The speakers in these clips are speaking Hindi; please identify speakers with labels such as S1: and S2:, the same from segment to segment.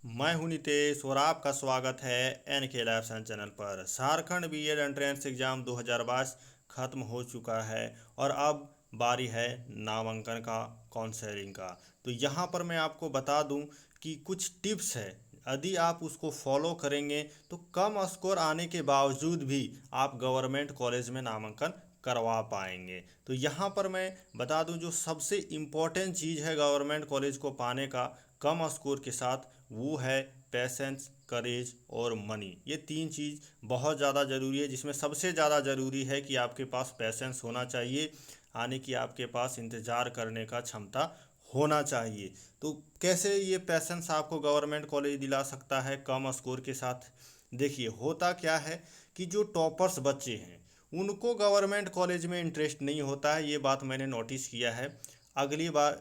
S1: मैं हूं नितेश और आपका स्वागत है एन के लाइफ साइंस चैनल पर। झारखंड बीएड एंट्रेंस एग्ज़ाम 2022 ख़त्म हो चुका है और अब बारी है नामांकन का, काउंसलिंग का। तो यहाँ पर मैं आपको बता दूं कि कुछ टिप्स है, यदि आप उसको फॉलो करेंगे तो कम स्कोर आने के बावजूद भी आप गवर्नमेंट कॉलेज में नामांकन करवा पाएंगे। तो यहाँ पर मैं बता दूं, जो सबसे इम्पोर्टेंट चीज़ है गवर्नमेंट कॉलेज को पाने का कम स्कोर के साथ, वो है पेशेंस, करेज और मनी। ये तीन चीज़ बहुत ज़्यादा ज़रूरी है, जिसमें सबसे ज़्यादा ज़रूरी है कि आपके पास पेशेंस होना चाहिए, यानी कि आपके पास इंतज़ार करने का क्षमता होना चाहिए। तो कैसे ये पेशेंस आपको गवर्नमेंट कॉलेज दिला सकता है कम स्कोर के साथ? देखिए, होता क्या है कि जो टॉपर्स बच्चे हैं उनको गवर्नमेंट कॉलेज में इंटरेस्ट नहीं होता है, ये बात मैंने नोटिस किया है। अगली बार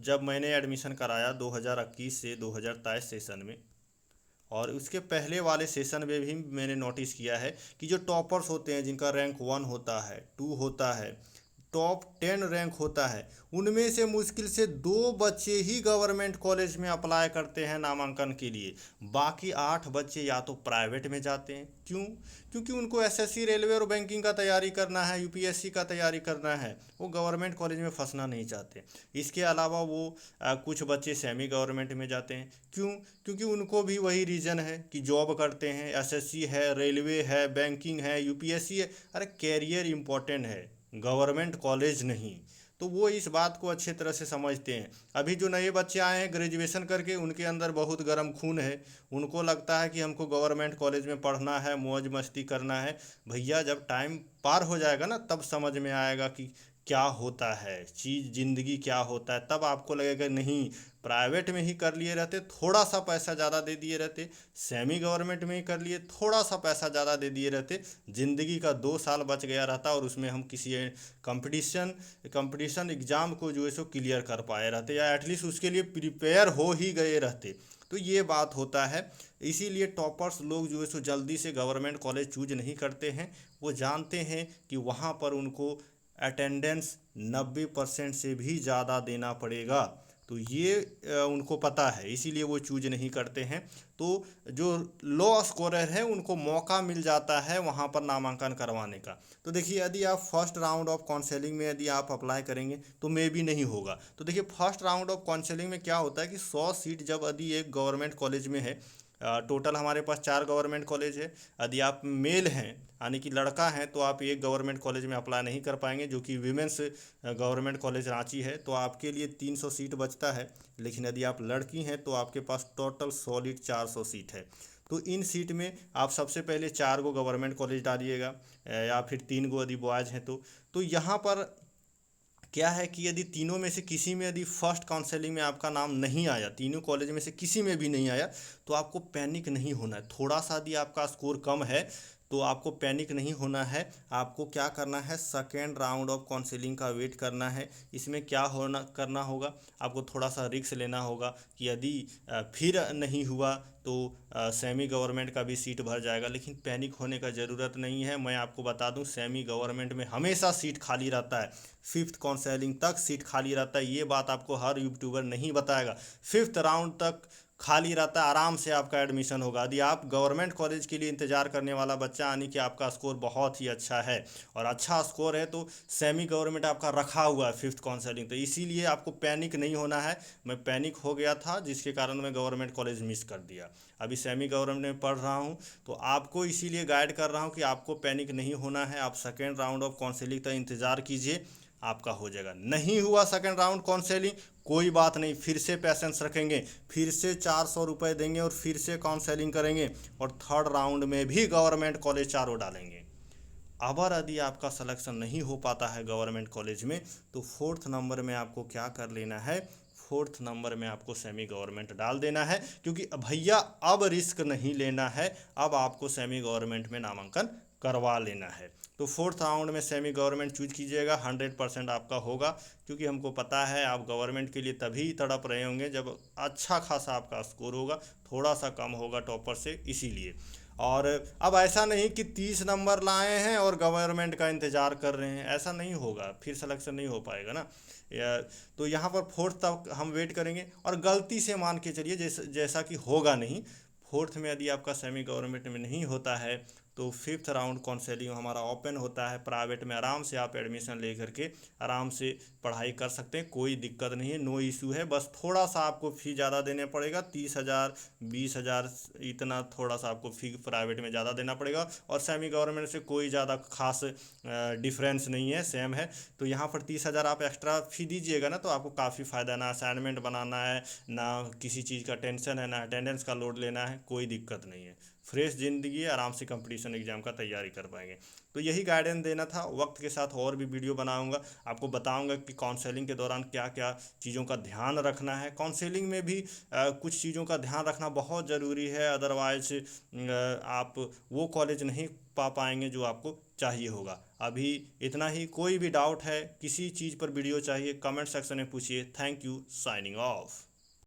S1: जब मैंने एडमिशन कराया 2021 से 2023 सेशन में, और उसके पहले वाले सेशन में भी मैंने नोटिस किया है कि जो टॉपर्स होते हैं, जिनका रैंक 1 होता है, 2 होता है, टॉप 10 रैंक होता है, उनमें से मुश्किल से 2 बच्चे ही गवर्नमेंट कॉलेज में अप्लाई करते हैं नामांकन के लिए। बाकी 8 बच्चे या तो प्राइवेट में जाते हैं। क्यों? क्योंकि उनको एसएससी, रेलवे और बैंकिंग का तैयारी करना है, यूपीएससी का तैयारी करना है, वो गवर्नमेंट कॉलेज में फंसना नहीं चाहते। इसके अलावा वो कुछ बच्चे सेमी गवर्नमेंट में जाते हैं। क्यों? क्योंकि उनको भी वही रीज़न है कि जॉब करते हैं, एसएससी है, रेलवे है, बैंकिंग है, यूपीएससी है। अरे कैरियर इम्पोर्टेंट है, गवर्नमेंट कॉलेज नहीं। तो वो इस बात को अच्छे तरह से समझते हैं। अभी जो नए बच्चे आए हैं ग्रेजुएशन करके, उनके अंदर बहुत गर्म खून है। उनको लगता है कि हमको गवर्नमेंट कॉलेज में पढ़ना है, मौज मस्ती करना है। भैया, जब टाइम पार हो जाएगा ना, तब समझ में आएगा कि क्या होता है चीज़, ज़िंदगी क्या होता है। तब आपको लगेगा नहीं, प्राइवेट में ही कर लिए रहते, थोड़ा सा पैसा ज़्यादा दे दिए रहते, सेमी गवर्नमेंट में ही कर लिए, थोड़ा सा पैसा ज़्यादा दे दिए रहते, ज़िंदगी का 2 साल बच गया रहता और उसमें हम किसी कंपटीशन कंपटीशन एग्ज़ाम को जो है सो क्लियर कर पाए रहते, या एटलीस्ट उसके लिए प्रिपेयर हो ही गए रहते। तो ये बात होता है। इसीलिए टॉपर्स लोग जो है सो जल्दी से गवर्नमेंट कॉलेज चूज नहीं करते हैं। वो जानते हैं कि वहाँ पर उनको अटेंडेंस 90% से भी ज़्यादा देना पड़ेगा। तो ये उनको पता है, इसीलिए वो चूज नहीं करते हैं। तो जो लो स्कोरर है उनको मौका मिल जाता है वहाँ पर नामांकन करवाने का। तो देखिए, यदि आप फर्स्ट राउंड ऑफ काउंसलिंग में यदि आप अप्लाई करेंगे तो मे भी नहीं होगा। तो देखिए, फर्स्ट राउंड ऑफ काउंसलिंग में क्या होता है कि 100 सीट जब यदि एक गवर्नमेंट कॉलेज में है, टोटल हमारे पास 4 गवर्नमेंट कॉलेज है। यदि आप मेल हैं, यानी कि लड़का हैं, तो आप एक गवर्नमेंट कॉलेज में अप्लाई नहीं कर पाएंगे, जो कि विमेंस गवर्नमेंट कॉलेज रांची है। तो आपके लिए 300 सीट बचता है। लेकिन यदि आप लड़की हैं तो आपके पास टोटल सॉलिड 400 सीट है। तो इन सीट में आप सबसे पहले 4 गो गवर्नमेंट कॉलेज डालिएगा, या फिर 3 गो यदि बॉयज़ हैं तो यहाँ पर क्या है कि यदि तीनों में से किसी में यदि फर्स्ट काउंसलिंग में आपका नाम नहीं आया, तीनों कॉलेज में से किसी में भी नहीं आया, तो आपको पैनिक नहीं होना है। थोड़ा सा यदि आपका स्कोर कम है तो आपको पैनिक नहीं होना है। आपको क्या करना है, सेकेंड राउंड ऑफ काउंसलिंग का वेट करना है। इसमें क्या होना करना होगा, आपको थोड़ा सा रिस्क लेना होगा कि यदि फिर नहीं हुआ तो सेमी गवर्नमेंट का भी सीट भर जाएगा। लेकिन पैनिक होने का ज़रूरत नहीं है। मैं आपको बता दूं, सेमी गवर्नमेंट में हमेशा सीट खाली रहता है, फिफ्थ काउंसलिंग तक सीट खाली रहता है। ये बात आपको हर यूट्यूबर नहीं बताएगा। फिफ्थ राउंड तक खाली रहता है, आराम से आपका एडमिशन होगा। यदि आप गवर्नमेंट कॉलेज के लिए इंतजार करने वाला बच्चा, यानी कि आपका स्कोर बहुत ही अच्छा है और अच्छा स्कोर है, तो सेमी गवर्नमेंट आपका रखा हुआ है फिफ्थ काउंसलिंग। तो इसीलिए आपको पैनिक नहीं होना है। मैं पैनिक हो गया था, जिसके कारण मैं गवर्नमेंट कॉलेज मिस कर दिया। अभी सेमी गवर्नमेंट में पढ़ रहा हूँ, तो आपको इसीलिए गाइड कर रहा हूँ कि आपको पैनिक नहीं होना है। आप सेकेंड राउंड ऑफ काउंसलिंग तक इंतज़ार कीजिए, आपका हो जाएगा। नहीं हुआ सेकेंड राउंड काउंसलिंग, कोई बात नहीं, फिर से पैसेंस रखेंगे, फिर से 400 रुपये देंगे और फिर से काउंसलिंग करेंगे, और थर्ड राउंड में भी गवर्नमेंट कॉलेज चारों डालेंगे। अगर यदि आपका सिलेक्शन नहीं हो पाता है गवर्नमेंट कॉलेज में, तो फोर्थ नंबर में आपको क्या कर लेना है, फोर्थ नंबर में आपको सेमी गवर्नमेंट डाल देना है। क्योंकि भैया, अब रिस्क नहीं लेना है, अब आपको सेमी गवर्नमेंट में नामांकन करवा लेना है। तो फोर्थ राउंड में सेमी गवर्नमेंट चूज कीजिएगा, 100% आपका होगा। क्योंकि हमको पता है आप गवर्नमेंट के लिए तभी तड़प रहे होंगे जब अच्छा खासा आपका स्कोर होगा, थोड़ा सा कम होगा टॉपर से, इसीलिए। और अब ऐसा नहीं कि 30 नंबर लाए हैं और गवर्नमेंट का इंतज़ार कर रहे हैं, ऐसा नहीं होगा, फिर सिलेक्शन नहीं हो पाएगा ना। या तो यहाँ पर फोर्थ तक हम वेट करेंगे, और गलती से मान के चलिए जैसा कि होगा नहीं, फोर्थ में यदि आपका सेमी गवर्नमेंट में नहीं होता है तो फिफ्थ राउंड काउंसलिंग हमारा ओपन होता है। प्राइवेट में आराम से आप एडमिशन ले करके आराम से पढ़ाई कर सकते हैं, कोई दिक्कत नहीं है, नो इशू है। बस थोड़ा सा आपको फ़ी ज़्यादा देने पड़ेगा, 30,000 20,000 इतना थोड़ा सा आपको फ़ी प्राइवेट में ज़्यादा देना पड़ेगा, और सेमी गवर्नमेंट से कोई ज़्यादा खास डिफरेंस नहीं है, सेम है। तो यहाँ पर 30,000 आप एक्स्ट्रा फ़ी दीजिएगा ना, तो आपको काफ़ी फ़ायदा, ना असाइनमेंट बनाना है, ना किसी चीज़ का टेंशन है, ना अटेंडेंस का लोड लेना है, कोई दिक्कत नहीं है। फ्रेश ज़िंदगी है, आराम से कंपटीशन एग्ज़ाम का तैयारी कर पाएंगे। तो यही गाइडेंस देना था। वक्त के साथ और भी वीडियो बनाऊंगा, आपको बताऊंगा कि काउंसलिंग के दौरान क्या क्या चीज़ों का ध्यान रखना है। काउंसलिंग में भी कुछ चीज़ों का ध्यान रखना बहुत ज़रूरी है, अदरवाइज आप वो कॉलेज नहीं पा पाएंगे जो आपको चाहिए होगा। अभी इतना ही। कोई भी डाउट है, किसी चीज़ पर वीडियो चाहिए, कमेंट सेक्शन में पूछिए। Thank you, signing off.